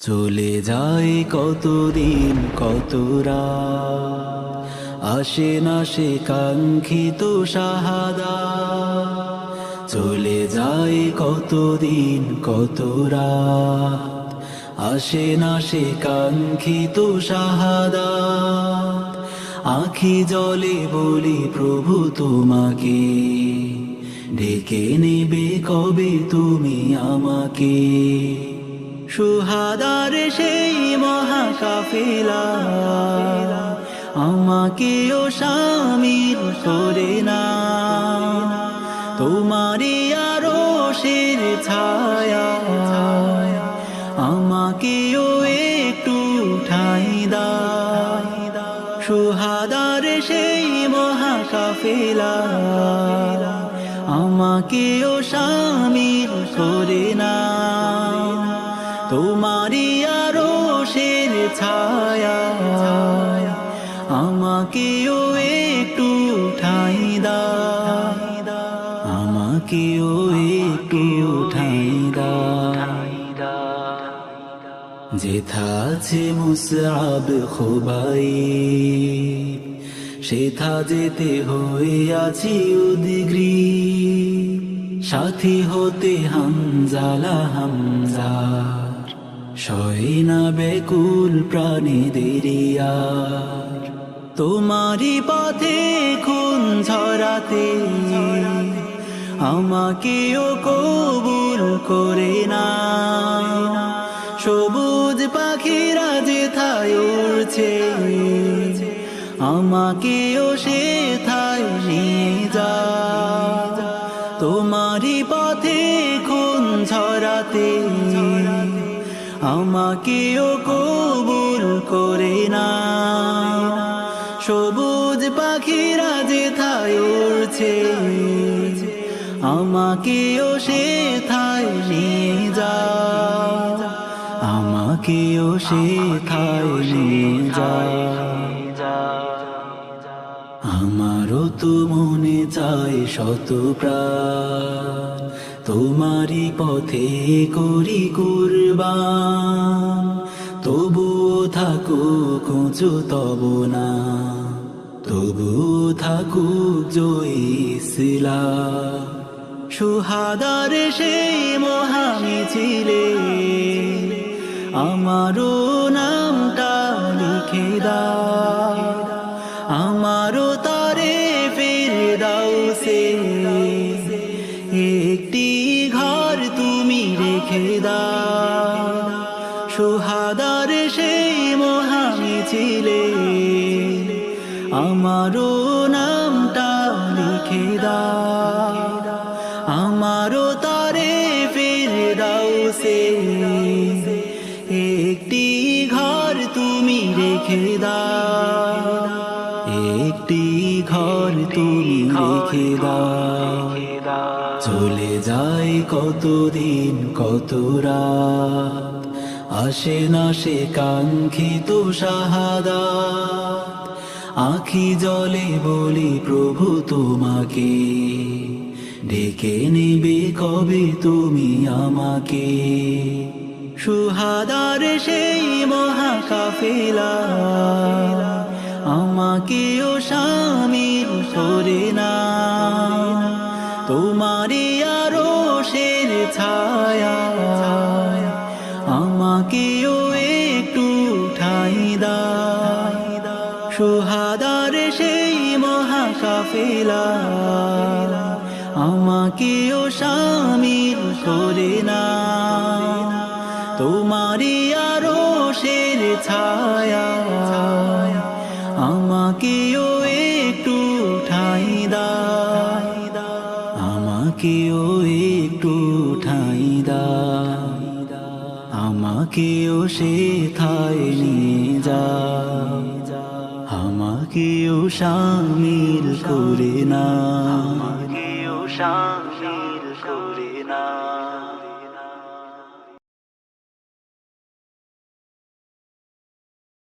চলে যায় কতদিন কত রাত, আসে না সে কাঙ্ক্ষিত শাহাদাত। চলে যায় কতদিন কত রাত, আসে না সে কাঙ্ক্ষিত শাহাদাত। আঁখি জলে বলি প্রভু তোমাকে, ডেকে নেবে কবে তুমি আমাকে। শুহাদার সেই মহাকাফেলা আমাকেও শামিল করে না, তোমারই আরশের ছায়া আমাকেও একটু ঠাঁই দাও। শুহাদার সেই মহাকাফেলা আমাকেও শামিল করে না, তোমারই আরশের ছায়া আমাকেও একটু ঠাঁই দাও, আমাকেও একটু ঠাঁই দাও। যেথা আছে মুসআব খুবাইব, সেথা যেতে হইয়াছি উদগ্রীব। সাথী হতে হামজালা হামজার, সয় না বেকুল প্রাণীদেরিয়া। তোমারই পথে খুন ঝরাতে আমাকেও কবুল করে না। সবুজ পাখিরা যেথায় উড়ছে আমাকেও সেথায় নিয়ে যা। তোমারই পথে খুন ঝরাতে আমাকেও কবুল করে না। সবুজ পাখিরা যেথায় উড়ছে আমাকেও সেথায় নিয়ে যা, আমাকেও সেথায় নিয়ে যা। আমারও তো মনে চায় শত প্রাণ, তোমারই পথে করি কুরবান। তবুও থাকুক উঁচু তব না, তবুও থাকুক জয়ী ইসলাম। শুহাদার সেই মহামিছিলে আমারও নামটা লিখে দাও, আমারও তারে ফিরদাউসে একটি ঘর তুমি রেখে দাও। শুহাদার সেই মহামিছিলে আমারও নামটা লিখে দাও, আমারও তারে ফিরদাউসে একটি ঘর তুমি রেখে দাও, একটি ঘর তুমি রেখে দাও। চলে যায় কতদিন কত রাত, আসে না সে কাঙ্ক্ষিত শাহাদাত। আঁখি জলে বলি প্রভু তোমাকে, ডেকে নেবে কবে তুমি আমাকে। শুহাদার সেই মহাকাফেলা আমাকেও শামিল করে না, তোমারই আরশের ছায়া আমাকেও একটু ঠাঁই দাও। শুহাদার সেই মহাকাফেলা আমাকেও শামিল করে না, তোমারই আরশের ছায়া আমাকেও একটু ঠাঁই দাও, আমাকেও একটু ঠাঁই দাও। আমাকেও সেথায় নিয়ে যা, আমাকেও শামিল করে না, আমাকেও শামিল করে না।